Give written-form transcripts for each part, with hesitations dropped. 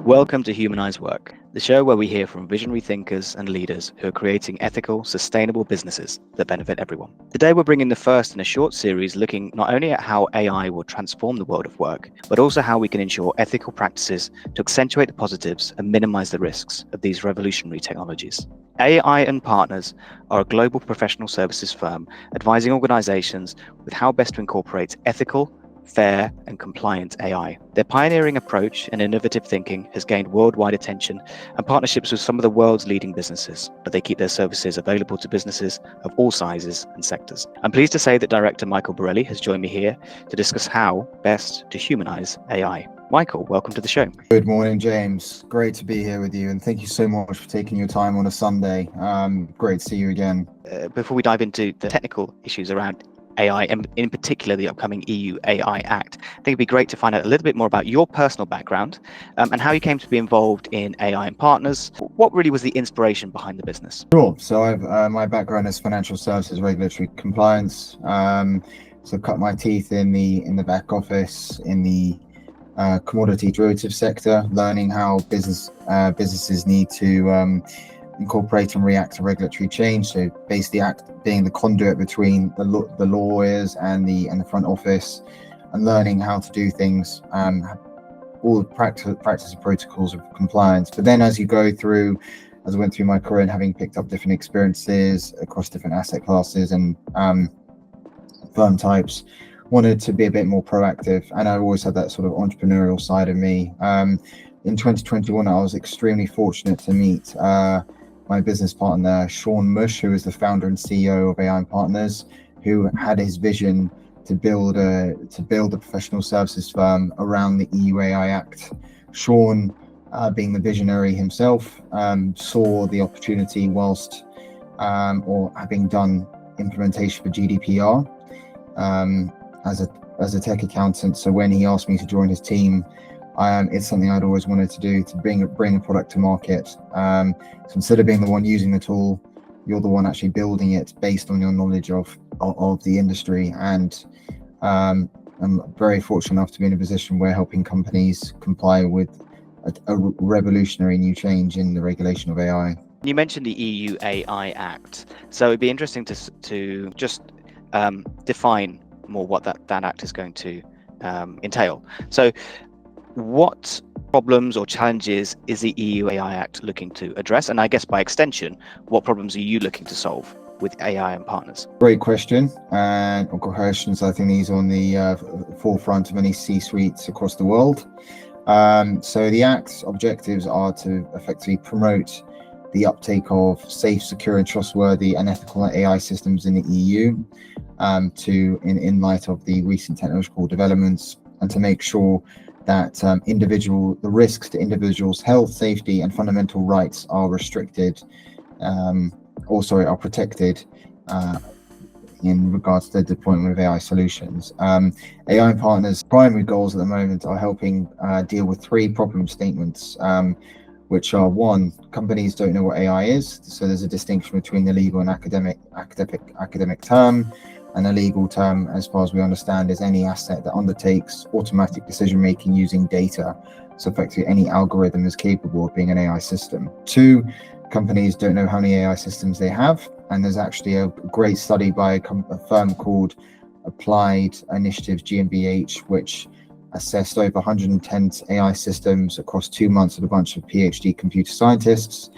Welcome to Human-centric Work, the show where we hear from visionary thinkers and leaders who are creating ethical, sustainable businesses that benefit everyone. Today we're bringing the first in a short series looking not only at how AI will transform the world of work, but also how we can ensure ethical practices to accentuate the positives and minimize the risks of these revolutionary technologies. AI and Partners are a global professional services firm advising organizations with how best to incorporate ethical, fair and compliant AI. Their pioneering approach and innovative thinking has gained worldwide attention and partnerships with some of the world's leading businesses, but they keep their services available to businesses of all sizes and sectors. I'm pleased to say that Director Michael Borelli has joined me here to discuss how best to humanize AI. Michael, welcome to the show. Good morning, James. Great to be here with you, and thank you so much for taking your time on a Sunday. Great to see you again. Before we dive into the technical issues around AI, and in particular the upcoming EU AI Act, I think it'd be great to find out a little bit more about your personal background and how you came to be involved in AI and Partners. What really was the inspiration behind the business? Sure. So I've my background is financial services, regulatory compliance. So cut my teeth in the back office in the commodity derivative sector, learning how businesses need to incorporate and react to regulatory change. So basically being the conduit between the lawyers and the front office, and learning how to do things, all the practice and protocols of compliance. But then as I went through my career and having picked up different experiences across different asset classes and firm types, wanted to be a bit more proactive, and I always had that sort of entrepreneurial side of me. In 2021, I was extremely fortunate to meet my business partner, Sean Mush, who is the founder and CEO of AI and Partners, who had his vision to build a professional services firm around the EU AI Act. Sean, being the visionary himself, saw the opportunity whilst or having done implementation for GDPR as a tech accountant. So when he asked me to join his team, it's something I'd always wanted to do, to bring a product to market. So instead of being the one using the tool, you're the one actually building it based on your knowledge of the industry. And I'm very fortunate enough to be in a position where helping companies comply with a revolutionary new change in the regulation of AI. You mentioned the EU AI Act, so it'd be interesting to just define more what that act is going to entail. So what problems or challenges is the EU AI Act looking to address? And I guess by extension, what problems are you looking to solve with AI and Partners? Great question. And questions, I think these are on the forefront of many C-suites across the world. So the Act's objectives are to effectively promote the uptake of safe, secure and trustworthy and ethical AI systems in the EU, in light of the recent technological developments, and to make sure that the risks to individuals' health, safety and fundamental rights are protected in regards to the deployment of AI solutions. AI and Partners' primary goals at the moment are helping deal with three problem statements, which are: one, companies don't know what AI is, so there's a distinction between the legal and academic term. And a legal term, as far as we understand, is any asset that undertakes automatic decision making using data. So effectively any algorithm is capable of being an AI system. Two, companies don't know how many AI systems they have, and there's actually a great study by a firm called Applied Initiatives GmbH, which assessed over 110 AI systems across 2 months with a bunch of PhD computer scientists,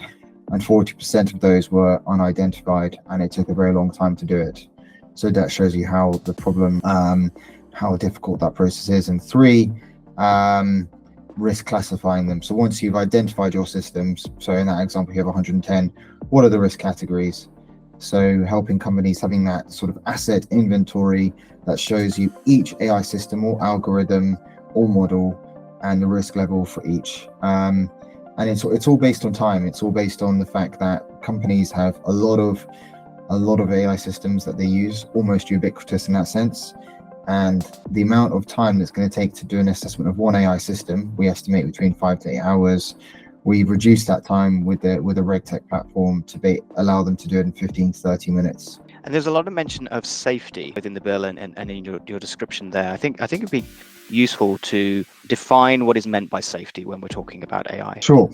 and 40% of those were unidentified, and it took a very long time to do it. So that shows you how the problem, how difficult that process is. And three, risk classifying them. So once you've identified your systems, so in that example you have 110, what are the risk categories? So helping companies having that sort of asset inventory that shows you each AI system or algorithm or model and the risk level for each. And it's all based on time. It's all based on the fact that companies have a lot of AI systems that they use, almost ubiquitous in that sense. And the amount of time that's going to take to do an assessment of one AI system, we estimate between 5 to 8 hours. We've reduced that time with the RegTech platform to allow them to do it in 15 to 30 minutes. And there's a lot of mention of safety within the bill and in your description there. I think it'd be useful to define what is meant by safety when we're talking about AI. Sure.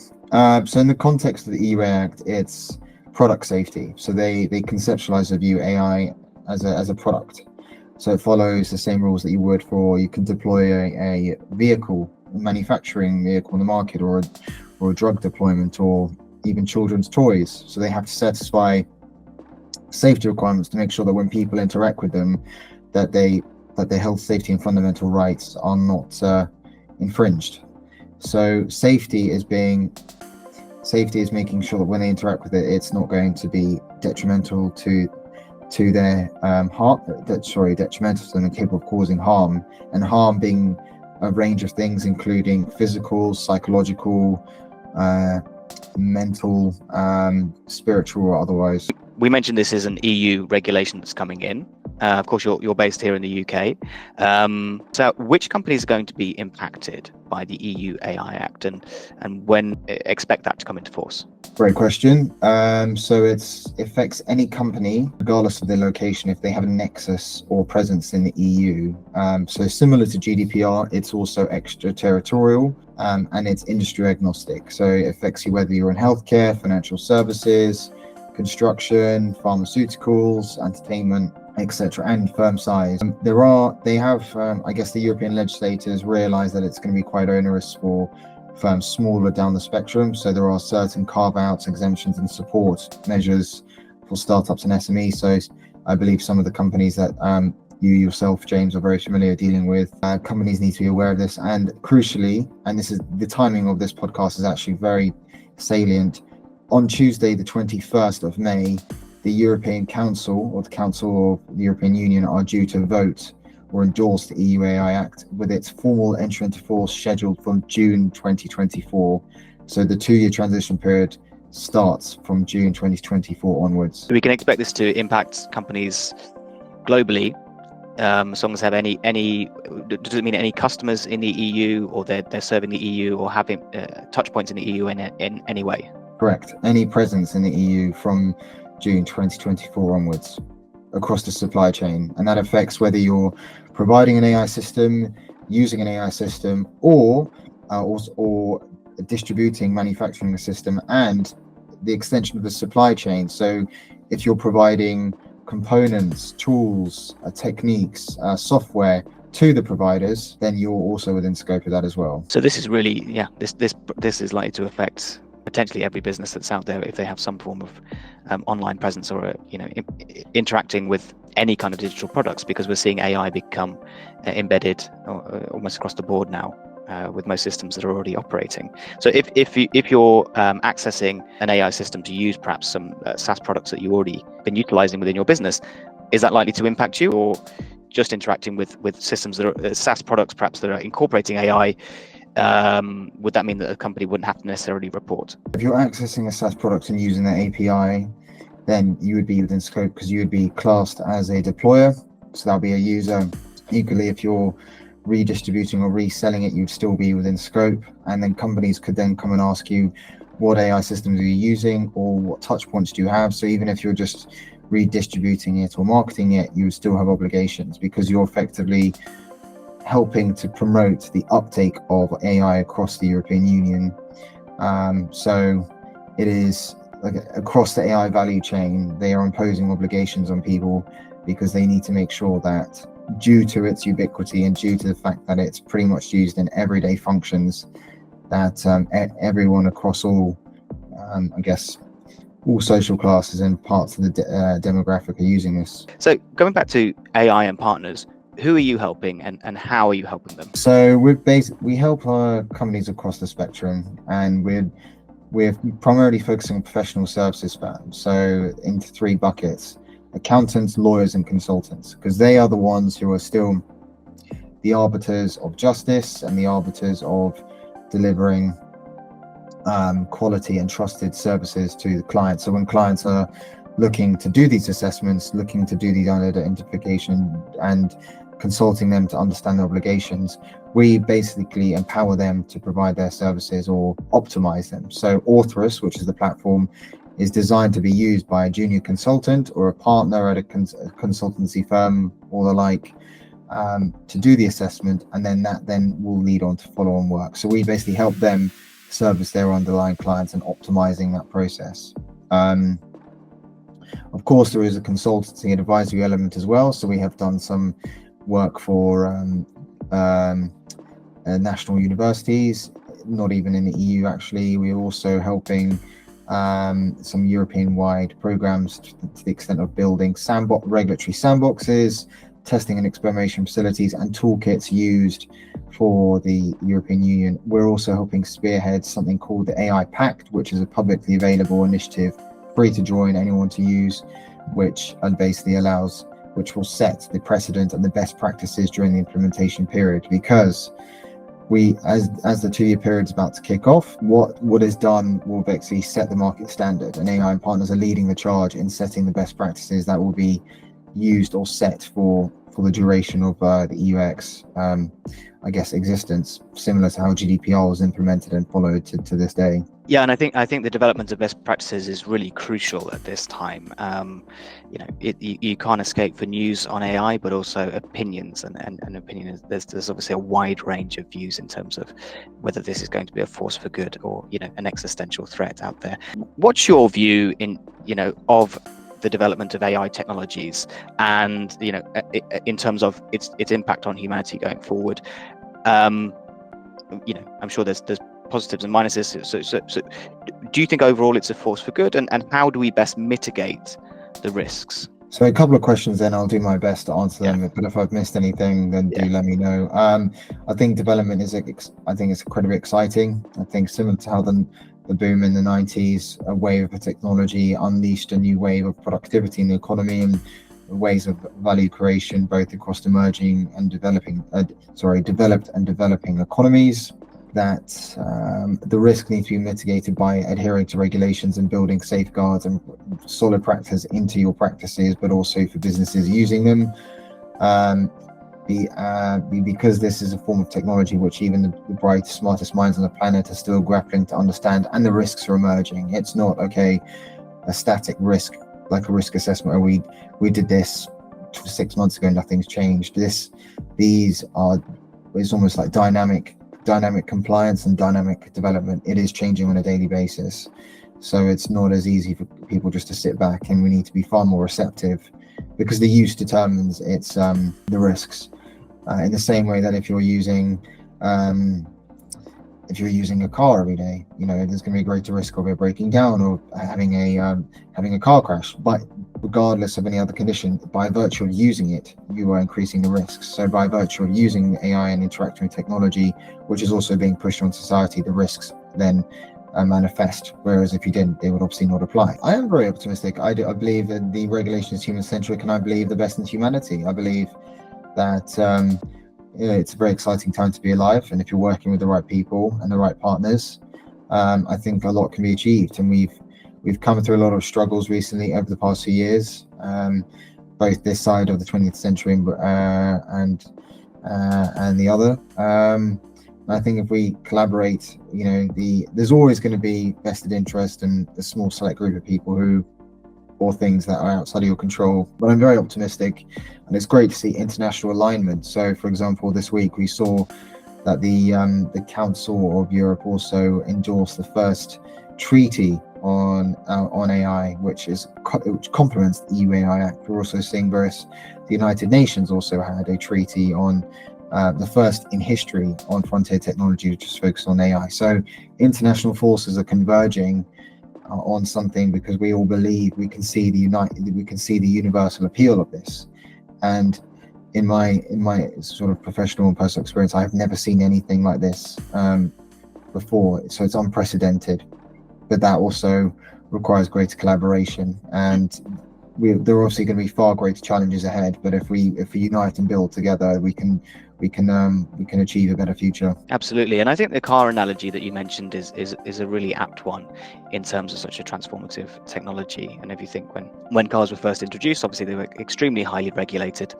So in the context of the EU Act, it's product safety. So they conceptualize the view AI as a product. So it follows the same rules that you can deploy a vehicle, a manufacturing vehicle in the market, or a drug deployment, or even children's toys. So they have to satisfy safety requirements to make sure that when people interact with them, that their health, safety, and fundamental rights are not infringed. So safety is making sure that when they interact with it, it's not going to be detrimental to their detrimental to them and capable of causing harm, and harm being a range of things, including physical, psychological, mental, spiritual, or otherwise. We mentioned this is an EU regulation that's coming in. Of course, you're based here in the UK. So which companies are going to be impacted by the EU AI Act, and when expect that to come into force? Great question. So it affects any company, regardless of their location, if they have a nexus or presence in the EU. So similar to GDPR, it's also extraterritorial, and it's industry agnostic. So it affects you whether you're in healthcare, financial services, construction, pharmaceuticals, entertainment, etc., and firm size. I guess the European legislators realize that it's going to be quite onerous for firms smaller down the spectrum. So there are certain carve-outs, exemptions, and support measures for startups and SMEs. So I believe some of the companies that you yourself, James, are very familiar dealing with, companies need to be aware of this. And crucially, and this is the timing of this podcast is actually very salient, on Tuesday, the 21st of May, the European Council, or the Council of the European Union, are due to vote or endorse the EU AI Act, with its formal entry into force scheduled from June 2024. So the 2-year transition period starts from June 2024 onwards. So we can expect this to impact companies globally. As long as have any does it mean any customers in the EU, or they're serving the EU, or having touch points in the EU in any way? Correct. Any presence in the EU from June 2024 onwards across the supply chain. And that affects whether you're providing an AI system, using an AI system, or distributing, manufacturing a system, and the extension of the supply chain. So if you're providing components, tools, techniques, software to the providers, then you're also within scope of that as well. So this is really, this is likely to affect potentially every business that's out there if they have some form of online presence, or interacting with any kind of digital products, because we're seeing AI become embedded almost across the board now with most systems that are already operating. So if you're accessing an AI system to use perhaps some SaaS products that you've already been utilizing within your business, is that likely to impact you, or just interacting with systems that are SaaS products perhaps that are incorporating AI? Would that mean that a company wouldn't have to necessarily report? If you're accessing a SaaS product and using that API, then you would be within scope, because you would be classed as a deployer. So that'll be a user. Equally, if you're redistributing or reselling it, you'd still be within scope. And then companies could then come and ask you, what AI systems are you using, or what touch points do you have? So even if you're just redistributing it or marketing it, you would still have obligations, because you're effectively helping to promote the uptake of AI across the European Union. So it is like across the AI value chain, they are imposing obligations on people, because they need to make sure that, due to its ubiquity and due to the fact that it's pretty much used in everyday functions, that everyone across all, all social classes and parts of the demographic are using this. So going back to AI and partners, who are you helping, and how are you helping them? So we help our companies across the spectrum, and we're primarily focusing on professional services firms. So into 3 buckets: accountants, lawyers, and consultants, because they are the ones who are still the arbiters of justice and the arbiters of delivering quality and trusted services to the clients. So when clients are looking to do these assessments, looking to do the identification and consulting them to understand their obligations, we basically empower them to provide their services or optimize them. So Authorus, which is the platform, is designed to be used by a junior consultant or a partner at a consultancy firm or the like, to do the assessment, and then that will lead on to follow-on work. So we basically help them service their underlying clients and optimizing that process. Of course, there is a consultancy and advisory element as well. So we have done some work for national universities, not even in the EU actually. We're also helping some European-wide programs to the extent of building regulatory sandboxes, testing and experimentation facilities, and toolkits used for the European Union. We're also helping spearhead something called the AI Pact, which is a publicly available initiative, free to join, anyone to use, which basically which will set the precedent and the best practices during the implementation period. Because we, as the 2-year period is about to kick off, what is done will basically set the market standard, and AI partners are leading the charge in setting the best practices that will be used or set for the duration of the UX, I guess, existence, similar to how GDPR was implemented and followed to this day. Yeah, and I think the development of best practices is really crucial at this time. You can't escape for news on AI, but also opinions, and opinions. There's obviously a wide range of views in terms of whether this is going to be a force for good or an existential threat out there. What's your view of the development of AI technologies, and in terms of its impact on humanity going forward? I'm sure there's positives and minuses. So do you think overall it's a force for good, and how do we best mitigate the risks? So a couple of questions, then I'll do my best to answer them. But if I've missed anything, then do let me know. I think development is incredibly exciting. I think similar to how the boom in the 90s, a wave of technology unleashed a new wave of productivity in the economy and ways of value creation, both across emerging and developed and developing economies. That the risk needs to be mitigated by adhering to regulations and building safeguards and solid practice into your practices, but also for businesses using them. Because this is a form of technology which even the brightest, smartest minds on the planet are still grappling to understand, and the risks are emerging. It's not a static risk, like a risk assessment where we did this 6 months ago, nothing's changed. It's almost like dynamic compliance and dynamic development. It is changing on a daily basis, so it's not as easy for people just to sit back, and we need to be far more receptive, because the use determines the risks. In the same way that if you're using a car every day, there's going to be a greater risk of it breaking down or having a car crash. But regardless of any other condition, by virtue of using it, you are increasing the risks. So by virtue of using AI and interacting with technology, which is also being pushed on society, the risks then manifest. Whereas if you didn't, they would obviously not apply. I am very optimistic. I believe that the regulation is human-centric, and I believe the best in humanity. I believe that it's a very exciting time to be alive, and if you're working with the right people and the right partners, I think a lot can be achieved. And we've come through a lot of struggles recently over the past few years, both this side of the 20th century and the other. I think if we collaborate, there's always going to be vested interest and a small select group of people or things that are outside of your control. But I'm very optimistic, and it's great to see international alignment. So, for example, this week we saw that the Council of Europe also endorsed the first treaty on AI, which complements the EU AI Act. We're also seeing the United Nations also had a treaty on the first in history on frontier technology, which is focused on AI. So international forces are converging on something, because we all believe we can see the universal appeal of this. And in my sort of professional and personal experience, I've never seen anything like this before. So it's unprecedented, but that also requires greater collaboration, and there are obviously going to be far greater challenges ahead. But if we unite and build together, we can achieve a better future. Absolutely. And I think the car analogy that you mentioned is a really apt one in terms of such a transformative technology. And if you think when cars were first introduced, obviously they were extremely highly regulated.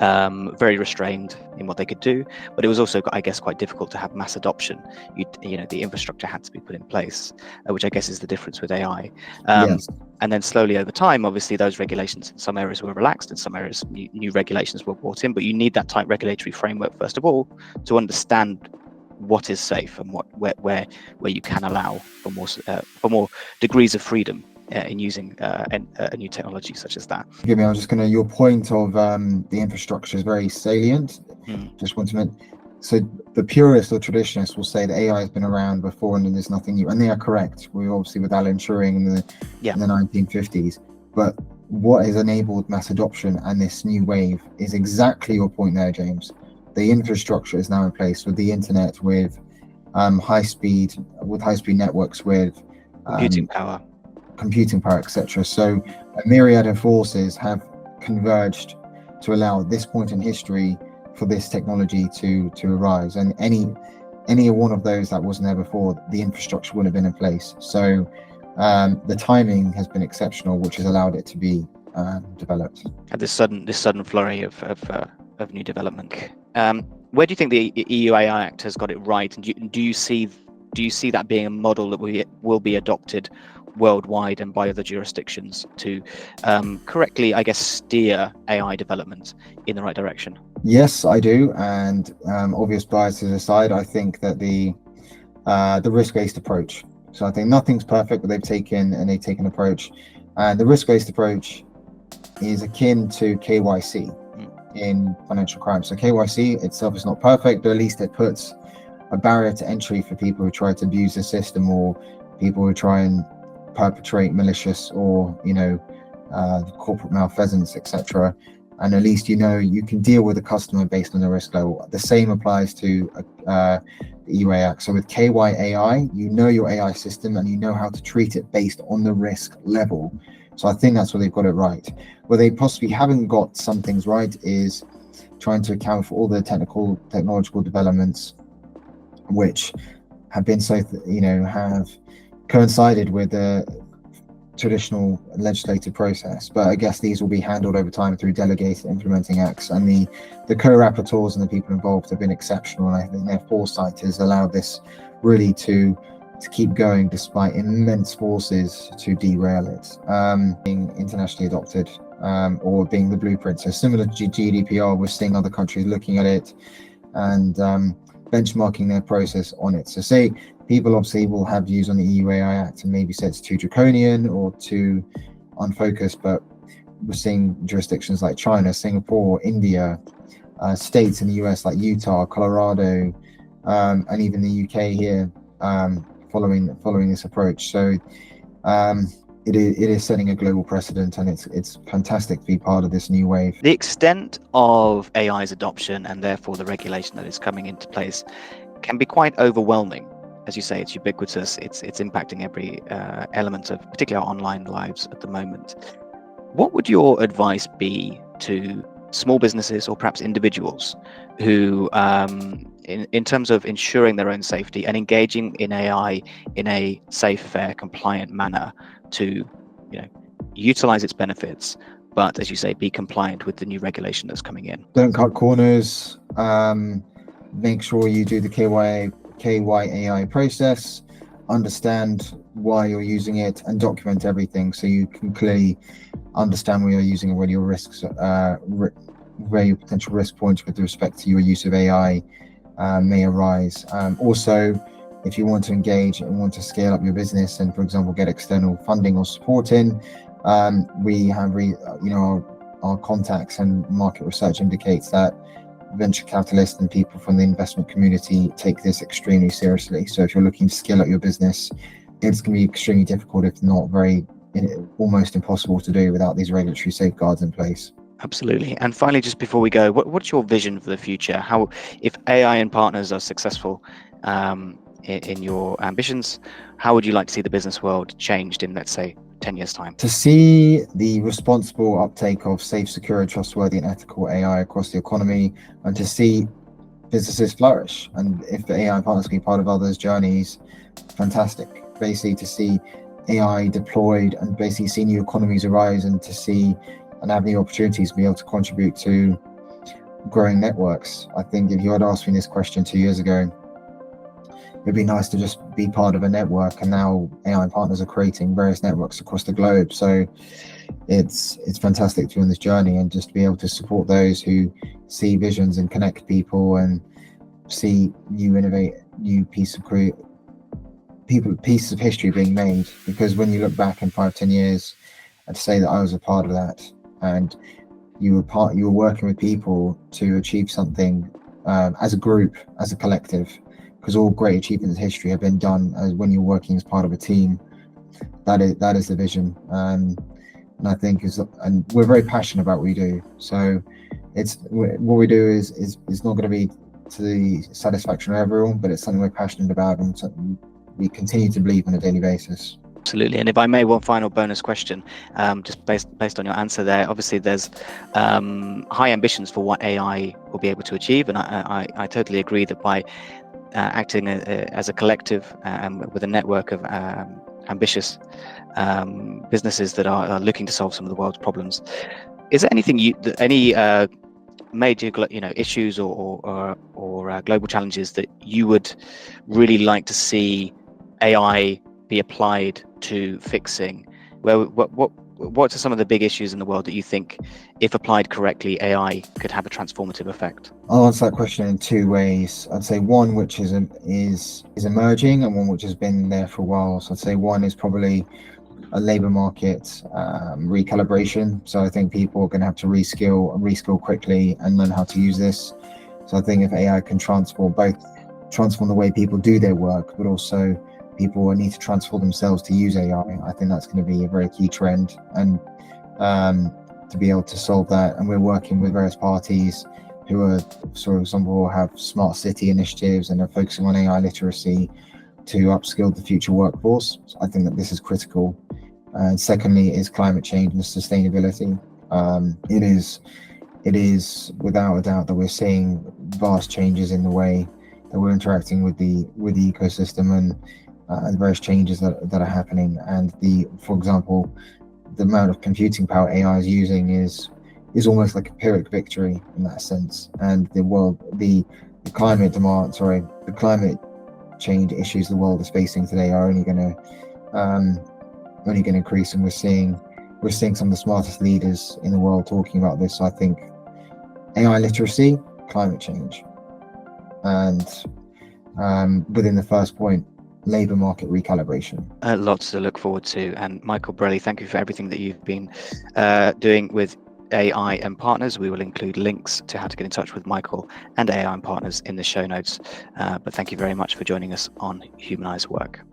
very restrained in what they could do, but it was also, I guess, quite difficult to have mass adoption. The infrastructure had to be put in place, which I guess is the difference with AI. Yes. And then slowly over time, obviously, those regulations in some areas were relaxed, in some areas new regulations were brought in. But you need that tight regulatory framework first of all to understand what is safe and where you can allow for more degrees of freedom in using a new technology such as that. Forgive me, I was just going to, your point of the infrastructure is very salient. Just want to mention, so the purists or traditionalists will say that AI has been around before and there's nothing new, and they are correct. We obviously with Alan Turing in the 1950s, but what has enabled mass adoption and this new wave is exactly your point there, James. The infrastructure is now in place with the internet, with high speed networks, with computing power, etc. So a myriad of forces have converged to allow this point in history for this technology to arise, and any one of those that wasn't there before, the infrastructure would have been in place. So the timing has been exceptional, which has allowed it to be developed. And this sudden flurry of new development. Where do you think the EU AI Act has got it right, and do you see that being a model that will be adopted worldwide and by other jurisdictions to correctly, I guess, steer AI development in the right direction? Yes, I do. And obvious biases aside, I think that the risk-based approach. So I think nothing's perfect, but they've taken an approach, and the risk-based approach is akin to KYC in financial crime. So KYC itself is not perfect, but at least it puts a barrier to entry for people who try to abuse the system, or people who try and perpetrate malicious or corporate malfeasance, etc. And at least you can deal with the customer based on the risk level. The same applies to the EU AI Act. So with KYAI, you know your AI system and you know how to treat it based on the risk level. So I think that's where they've got it right. Where they possibly haven't got some things right is trying to account for all the technological developments which have been have coincided with the traditional legislative process. But I guess these will be handled over time through delegated implementing acts, and the co-rapporteurs and the people involved have been exceptional, and I think their foresight has allowed this really to keep going despite immense forces to derail it. Being internationally adopted or being the blueprint. So similar to GDPR, we're seeing other countries looking at it and benchmarking their process on it. So say people obviously will have views on the EU AI Act and maybe say it's too draconian or too unfocused, but we're seeing jurisdictions like China, Singapore, India, states in the US like Utah, Colorado, and even the UK here following this approach. So it is setting a global precedent, and it's fantastic to be part of this new wave. The extent of AI's adoption and therefore the regulation that is coming into place can be quite overwhelming. As you say, it's ubiquitous. It's impacting every element of particularly our online lives at the moment. What would your advice be to small businesses or perhaps individuals who, in terms of ensuring their own safety and engaging in AI in a safe, fair, compliant manner to, utilize its benefits, but as you say, be compliant with the new regulation that's coming in? Don't cut corners. Make sure you do the KYAI process, understand why you're using it, and document everything so you can clearly understand where you're using it, where your risks, where your potential risk points with respect to your use of AI may arise. Also, if you want to engage and want to scale up your business and, for example, get external funding or support in, we have our contacts and market research indicates that venture capitalists and people from the investment community take this extremely seriously. So if you're looking to scale up your business, it's going to be extremely difficult, if not almost impossible to do without these regulatory safeguards in place. Absolutely. And finally, just before we go, what's your vision for the future? How, if AI and partners are successful in your ambitions, how would you like to see the business world changed in, let's say, 10 years' time? To see the responsible uptake of safe, secure, trustworthy, and ethical AI across the economy, and to see businesses flourish. And if the AI partners can be part of others' journeys, fantastic. Basically, to see AI deployed and basically see new economies arise, and to see and have the opportunities to be able to contribute to growing networks. I think if you had asked me this question 2 years ago, it'd be nice to just be part of a network, and now AI partners are creating various networks across the globe. So it's fantastic to be on this journey and just be able to support those who see visions and connect people and see new pieces of history being made. Because when you look back in 5-10 years, I'd say that I was a part of that, and you were working with people to achieve something, as a group, as a collective, because all great achievements in history have been done as when you're working as part of a team. That is the vision, and I think and we're very passionate about what we do. So it's what we do is not going to be to the satisfaction of everyone, but it's something we're passionate about and something we continue to believe on a daily basis. Absolutely. And if I may, one final bonus question, just based on your answer there. Obviously, there's high ambitions for what AI will be able to achieve, and I totally agree that by acting as a collective with a network of ambitious businesses that are looking to solve some of the world's problems, is there anything any major issues or global challenges that you would really like to see AI be applied to fixing? What are some of the big issues in the world that you think, if applied correctly, AI could have a transformative effect? I'll answer that question in two ways. I'd say one which is emerging and one which has been there for a while. So I'd say one is probably a labour market recalibration. So I think people are going to have to reskill quickly and learn how to use this. So I think if AI can transform the way people do their work, but also people will need to transform themselves to use AI. I think that's going to be a very key trend, and to be able to solve that. And we're working with various parties who are, for example, have smart city initiatives and are focusing on AI literacy to upskill the future workforce. So I think that this is critical. And secondly is climate change and sustainability. It is without a doubt that we're seeing vast changes in the way that we're interacting with the ecosystem and the various changes that are happening. And for example, the amount of computing power AI is using is almost like a Pyrrhic victory in that sense. And the climate change issues the world is facing today are only going to increase, and we're seeing some of the smartest leaders in the world talking about this. So I think AI literacy, climate change, and within the first point, labour market recalibration. Lots to look forward to. And Michael Borelli, thank you for everything that you've been doing with AI and Partners. We will include links to how to get in touch with Michael and AI and Partners in the show notes. But thank you very much for joining us on human-centric work.